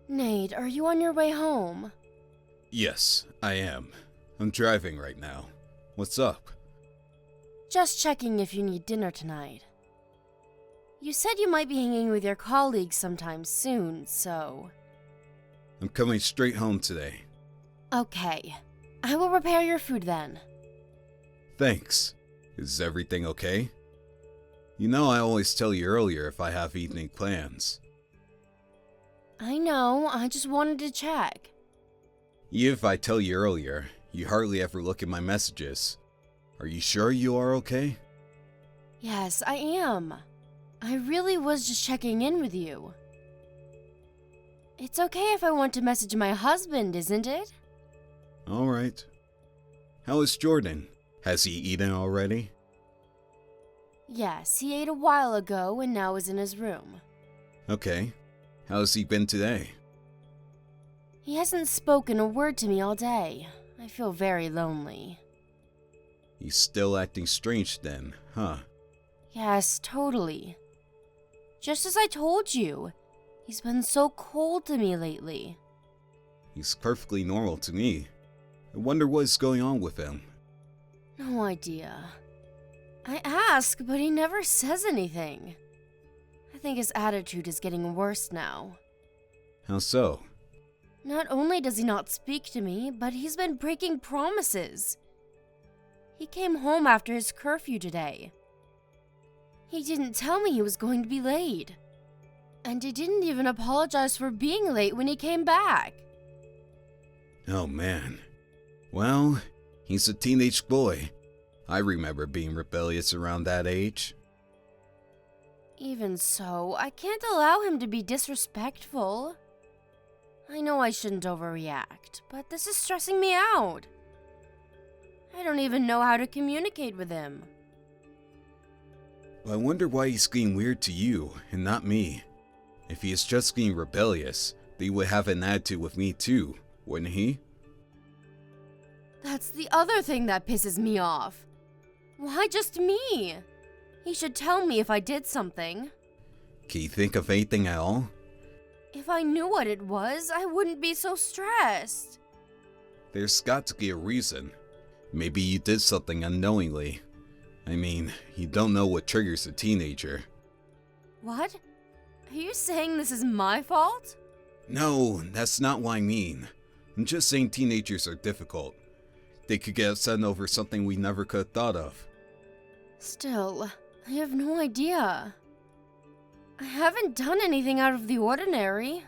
Nate, are you on your way home? Yes, I am. I'm driving right now. What's up? Just checking if you need dinner tonight. You said you might be hanging with your colleagues sometime soon, so... I'm coming straight home today. Okay. I will prepare your food then. Thanks. Is everything okay? You know I always tell you earlier if I have evening plans. I know, I just wanted to check. Even if I tell you earlier, you hardly ever look at my messages. Are you sure you are okay? Yes, I am. I really was just checking in with you. It's okay if I want to message my husband, isn't it? Alright. How is Jordan? Has he eaten already? Yes, he ate a while ago and now is in his room. Okay. How's he been today? He hasn't spoken a word to me all day. I feel very lonely. He's still acting strange then, huh? Yes, totally. Just as I told you, he's been so cold to me lately. He's perfectly normal to me. I wonder what is going on with him. No idea. I ask, but he never says anything. I think his attitude is getting worse now. How so? Not only does he not speak to me, but he's been breaking promises. He came home after his curfew today. He didn't tell me he was going to be late. And he didn't even apologize for being late when he came back. Oh man. Well, he's a teenage boy. I remember being rebellious around that age. Even so, I can't allow him to be disrespectful. I know I shouldn't overreact, but this is stressing me out. I don't even know how to communicate with him. I wonder why he's being weird to you and not me. If he is just being rebellious, then he would have an attitude with me too, wouldn't he? That's the other thing that pisses me off. Why just me? He should tell me if I did something. Can you think of anything at all? If I knew what it was, I wouldn't be so stressed. There's got to be a reason. Maybe you did something unknowingly. I mean, you don't know what triggers a teenager. What? Are you saying this is my fault? No, that's not what I mean. I'm just saying teenagers are difficult. They could get upset over something we never could have thought of. Still, I have no idea. I haven't done anything out of the ordinary.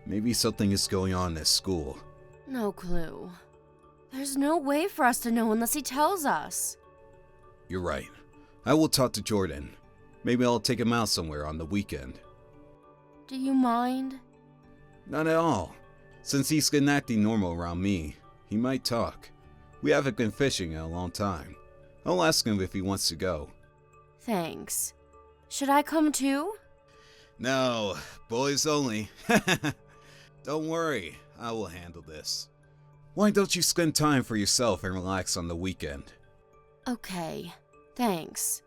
Maybe something is going on at school. No clue. There's no way for us to know unless he tells us. You're right. I will talk to Jordan. Maybe I'll take him out somewhere on the weekend. Do you mind? Not at all. Since he's been acting normal around me, he might talk. We haven't been fishing in a long time. I'll ask him if he wants to go. Thanks. Should I come too? No, boys only. Don't worry, I will handle this. Why don't you spend time for yourself and relax on the weekend? Okay, thanks.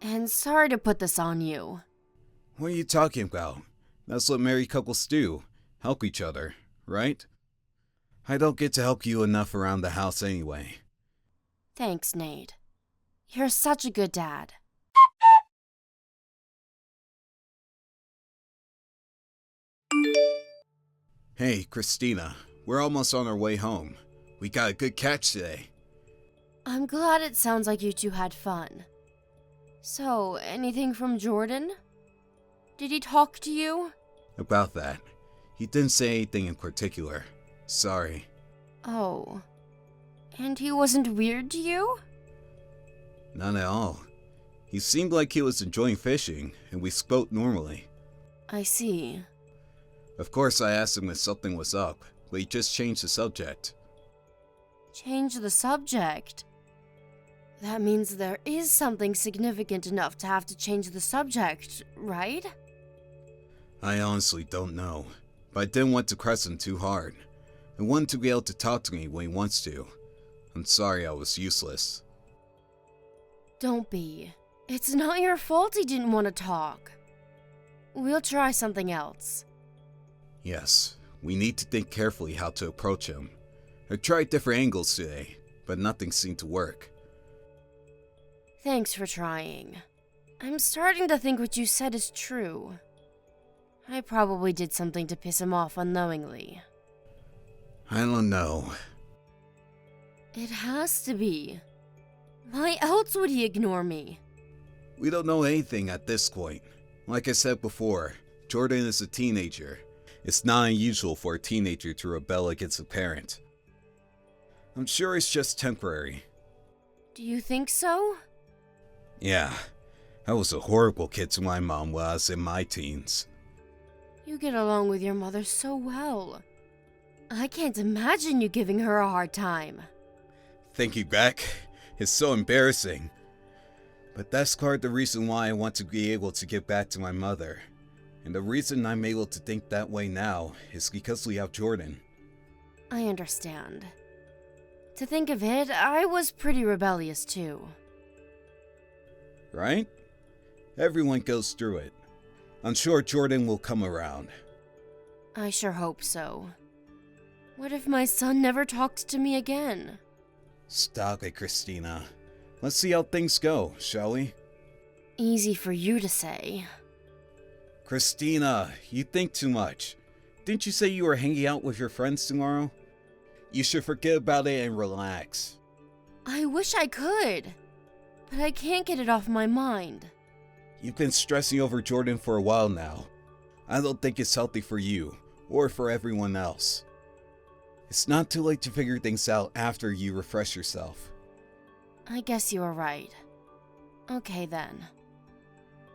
And sorry to put this on you. What are you talking about? That's what married couples do. Help each other, right? I don't get to help you enough around the house anyway. Thanks, Nate. You're such a good dad. Hey, Christina. We're almost on our way home. We got a good catch today. I'm glad it sounds like you two had fun. So, anything from Jordan? Did he talk to you? About that. He didn't say anything in particular. Sorry. Oh. And he wasn't weird to you? Not at all. He seemed like he was enjoying fishing, and we spoke normally. I see. Of course, I asked him if something was up, but he just changed the subject. Change the subject? That means there is something significant enough to have to change the subject, right? I honestly don't know, but I didn't want to press him too hard. I want him to be able to talk to me when he wants to. I'm sorry I was useless. Don't be. It's not your fault he didn't want to talk. We'll try something else. Yes, we need to think carefully how to approach him. I tried different angles today, but nothing seemed to work. Thanks for trying. I'm starting to think what you said is true. I probably did something to piss him off unknowingly. I don't know. It has to be. Why else would he ignore me? We don't know anything at this point. Like I said before, Jordan is a teenager. It's not unusual for a teenager to rebel against a parent. I'm sure it's just temporary. Do you think so? Yeah, I was a horrible kid to my mom while I was in my teens. You get along with your mother so well. I can't imagine you giving her a hard time. Thinking back, it's so embarrassing. But that's part of the reason why I want to be able to get back to my mother. And the reason I'm able to think that way now is because we have Jordan. I understand. To think of it, I was pretty rebellious too. Right? Everyone goes through it. I'm sure Jordan will come around. I sure hope so. What if my son never talks to me again? Stop it, Christina. Let's see how things go, shall we? Easy for you to say. Christina, you think too much. Didn't you say you were hanging out with your friends tomorrow? You should forget about it and relax. I wish I could, but I can't get it off my mind. You've been stressing over Jordan for a while now. I don't think it's healthy for you, or for everyone else. It's not too late to figure things out after you refresh yourself. I guess you are right. Okay then.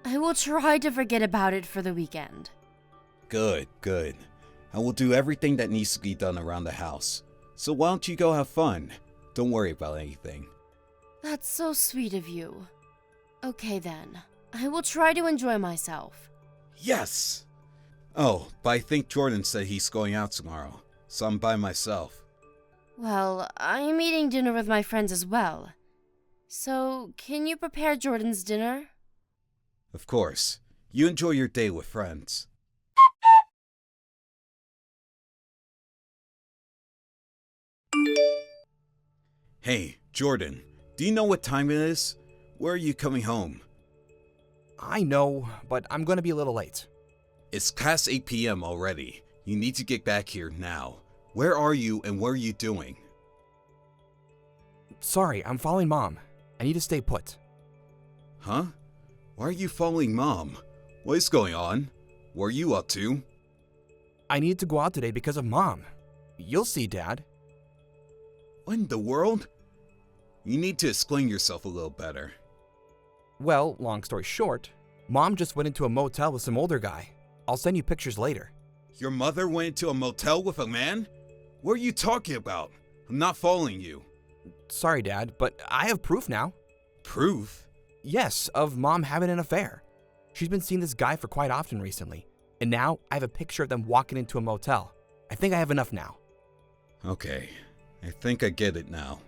I will try to forget about it for the weekend. Good, good. I will do everything that needs to be done around the house. So why don't you go have fun? Don't worry about anything. That's so sweet of you. Okay then. I will try to enjoy myself. Yes! Oh, but I think Jordan said he's going out tomorrow, so I'm by myself. Well, I'm eating dinner with my friends as well. So, can you prepare Jordan's dinner? Of course. You enjoy your day with friends. Hey, Jordan, do you know what time it is? Where are you coming home? I know, but I'm gonna be a little late. It's past 8 p.m. already. You need to get back here now. Where are you and what are you doing? Sorry, I'm following Mom. I need to stay put. Huh? Why are you following Mom? What is going on? What are you up to? I needed to go out today because of Mom. You'll see, Dad. What in the world? You need to explain yourself a little better. Well, long story short, Mom just went into a motel with some older guy. I'll send you pictures later. Your mother went into a motel with a man? What are you talking about? I'm not following you. Sorry, Dad, but I have proof now. Proof? Yes, of Mom having an affair. She's been seeing this guy for quite often recently, and now I have a picture of them walking into a motel. I think I have enough now. Okay, I think I get it now.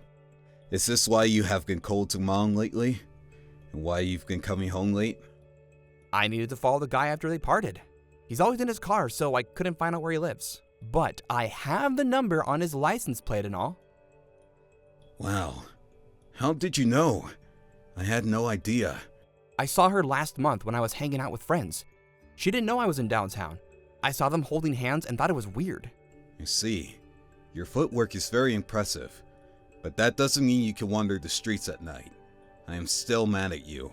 Is this why you have been cold to Mom lately? And why you've been coming home late? I needed to follow the guy after they parted. He's always in his car, so I couldn't find out where he lives. But I have the number on his license plate and all. Wow. How did you know? I had no idea. I saw her last month when I was hanging out with friends. She didn't know I was in downtown. I saw them holding hands and thought it was weird. I see. Your footwork is very impressive. But that doesn't mean you can wander the streets at night. I am still mad at you.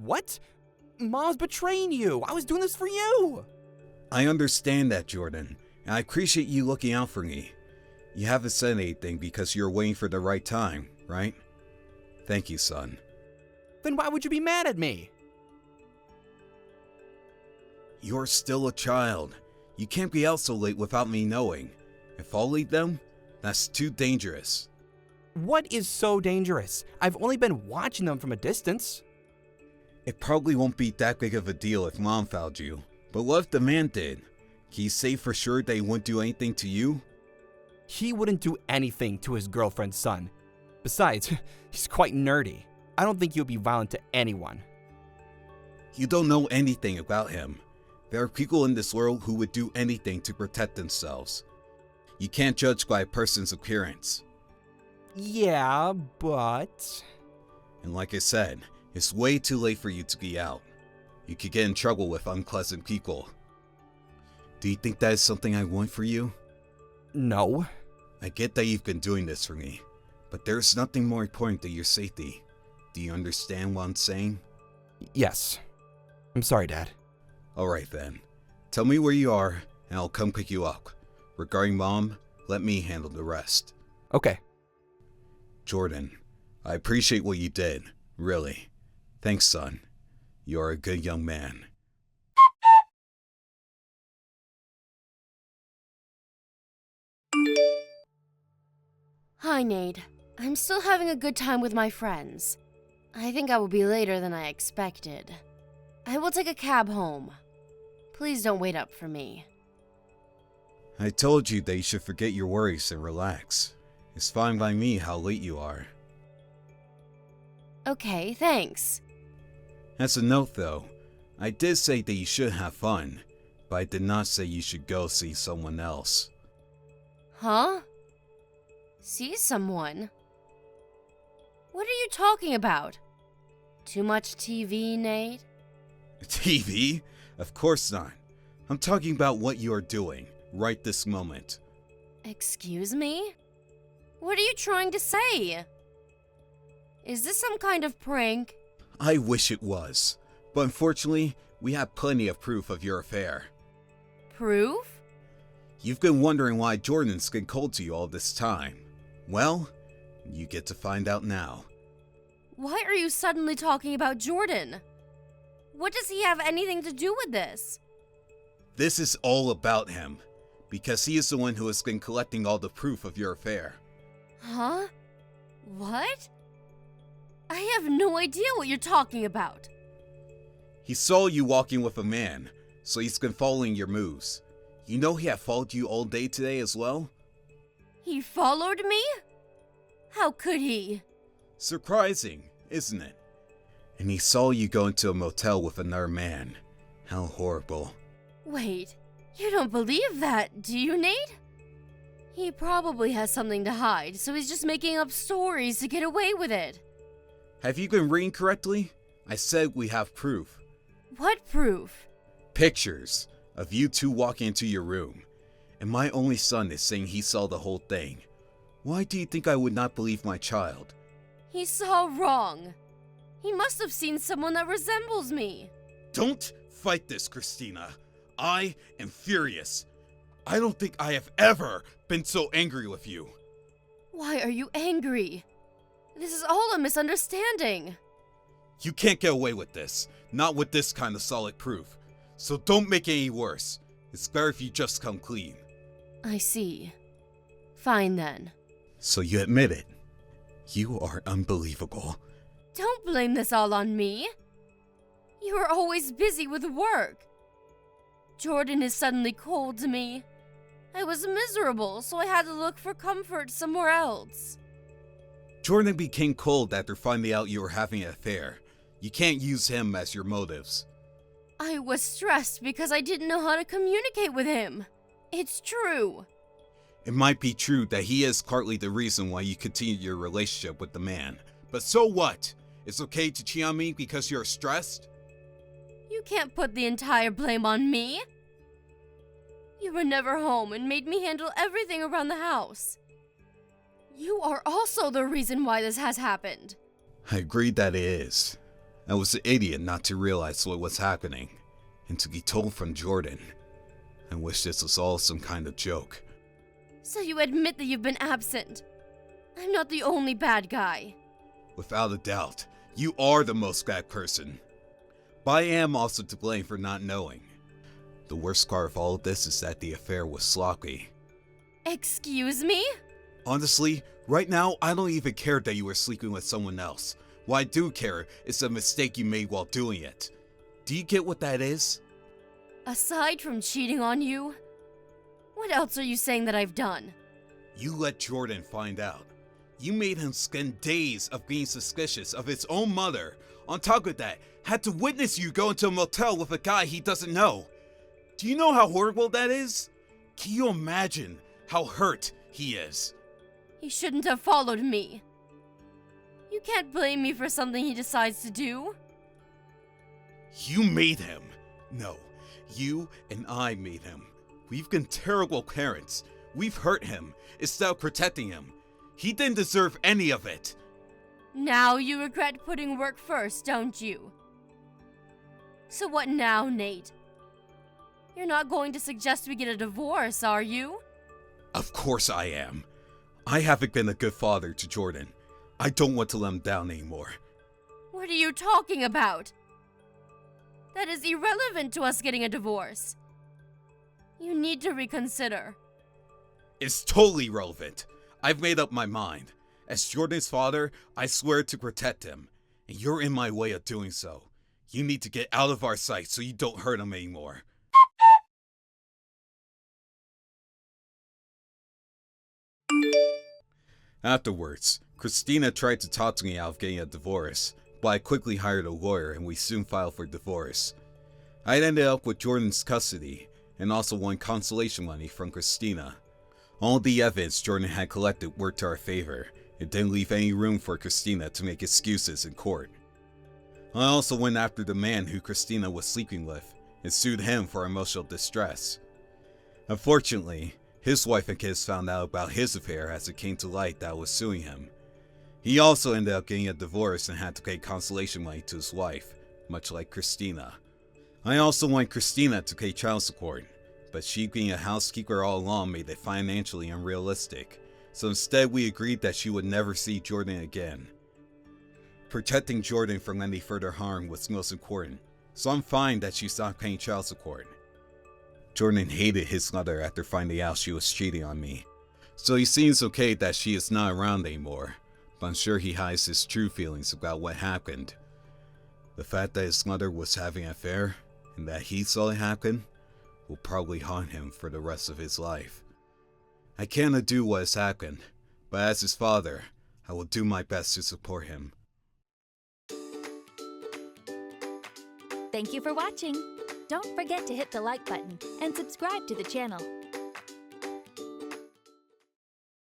What? Mom's betraying you. I was doing this for you. I understand that, Jordan, and I appreciate you looking out for me. You haven't said anything because you're waiting for the right time, right? Thank you, son. Then why would you be mad at me? You're still a child. You can't be out so late without me knowing. If I'll leave them, that's too dangerous. What is so dangerous? I've only been watching them from a distance. It probably won't be that big of a deal if Mom found you. But what if the man did? Can you say for sure they wouldn't do anything to you? He wouldn't do anything to his girlfriend's son. Besides, he's quite nerdy. I don't think he would be violent to anyone. You don't know anything about him. There are people in this world who would do anything to protect themselves. You can't judge by a person's appearance. Yeah, but... And like I said, it's way too late for you to be out. You could get in trouble with unpleasant people. Do you think that is something I want for you? No. I get that you've been doing this for me, but there's nothing more important than your safety. Do you understand what I'm saying? Yes. I'm sorry, Dad. Alright then. Tell me where you are, and I'll come pick you up. Regarding Mom, let me handle the rest. Okay. Jordan, I appreciate what you did, really. Thanks, son. You're a good young man. Hi, Nate. I'm still having a good time with my friends. I think I will be later than I expected. I will take a cab home. Please don't wait up for me. I told you that you should forget your worries and relax. It's fine by me how late you are. Okay, thanks. As a note though, I did say that you should have fun, but I did not say you should go see someone else. Huh? See someone? What are you talking about? Too much TV, Nate? TV? Of course not. I'm talking about what you are doing, right this moment. Excuse me? What are you trying to say? Is this some kind of prank? I wish it was, but unfortunately, we have plenty of proof of your affair. Proof? You've been wondering why Jordan's been cold to you all this time. Well, you get to find out now. Why are you suddenly talking about Jordan? What does he have anything to do with this? This is all about him, because he is the one who has been collecting all the proof of your affair. Huh? What? I have no idea what you're talking about. He saw you walking with a man, so he's been following your moves. You know he had followed you all day today as well? He followed me? How could he? Surprising, isn't it? And he saw you go into a motel with another man. How horrible. Wait, you don't believe that, do you, Nate? He probably has something to hide, so he's just making up stories to get away with it. Have you been reading correctly? I said we have proof. What proof? Pictures of you two walking into your room. And my only son is saying he saw the whole thing. Why do you think I would not believe my child? He saw wrong. He must have seen someone that resembles me. Don't fight this, Christina. I am furious. I don't think I have ever been so angry with you. Why are you angry? This is all a misunderstanding. You can't get away with this. Not with this kind of solid proof. So don't make it any worse. It's better if you just come clean. I see. Fine then. So you admit it. You are unbelievable. Don't blame this all on me. You are always busy with work. Jordan is suddenly cold to me. I was miserable, so I had to look for comfort somewhere else. Jordan became cold after finding out you were having an affair. You can't use him as your motives. I was stressed because I didn't know how to communicate with him. It's true. It might be true that he is partly the reason why you continued your relationship with the man. But so what? It's okay to cheat on me because you're stressed? You can't put the entire blame on me. You were never home and made me handle everything around the house. You are also the reason why this has happened. I agree that it is. I was an idiot not to realize what was happening, and to be told from Jordan. I wish this was all some kind of joke. So you admit that you've been absent. I'm not the only bad guy. Without a doubt, you are the most bad person. But I am also to blame for not knowing. The worst part of all of this is that the affair was sloppy. Excuse me? Honestly, right now I don't even care that you were sleeping with someone else. What I do care is the mistake you made while doing it. Do you get what that is? Aside from cheating on you, what else are you saying that I've done? You let Jordan find out. You made him spend days of being suspicious of his own mother. On top of that, had to witness you go into a motel with a guy he doesn't know. Do you know how horrible that is? Can you imagine how hurt he is? He shouldn't have followed me. You can't blame me for something he decides to do. You made him. No, you and I made him. We've been terrible parents. We've hurt him instead of protecting him. He didn't deserve any of it. Now you regret putting work first, don't you? So what now, Nate? You're not going to suggest we get a divorce, are you? Of course I am. I haven't been a good father to Jordan. I don't want to let him down anymore. What are you talking about? That is irrelevant to us getting a divorce. You need to reconsider. It's totally relevant. I've made up my mind. As Jordan's father, I swear to protect him. And you're in my way of doing so. You need to get out of our sight so you don't hurt him anymore. Afterwards, Christina tried to talk to me out of getting a divorce, but I quickly hired a lawyer and we soon filed for divorce. I ended up with Jordan's custody and also won consolation money from Christina. All the evidence Jordan had collected worked to our favor. It didn't leave any room for Christina to make excuses in court. I also went after the man who Christina was sleeping with and sued him for emotional distress. Unfortunately, his wife and kids found out about his affair as it came to light that I was suing him. He also ended up getting a divorce and had to pay consolation money to his wife, much like Christina. I also want Christina to pay child support, but she being a housekeeper all along made it financially unrealistic, so instead we agreed that she would never see Jordan again. Protecting Jordan from any further harm was most important, so I'm fine that she stopped paying child support. Jordan hated his mother after finding out she was cheating on me, so he seems okay that she is not around anymore, but I'm sure he hides his true feelings about what happened. The fact that his mother was having an affair, and that he saw it happen, will probably haunt him for the rest of his life. I can't undo what has happened, but as his father, I will do my best to support him. Thank you for watching. Don't forget to hit the like button and subscribe to the channel.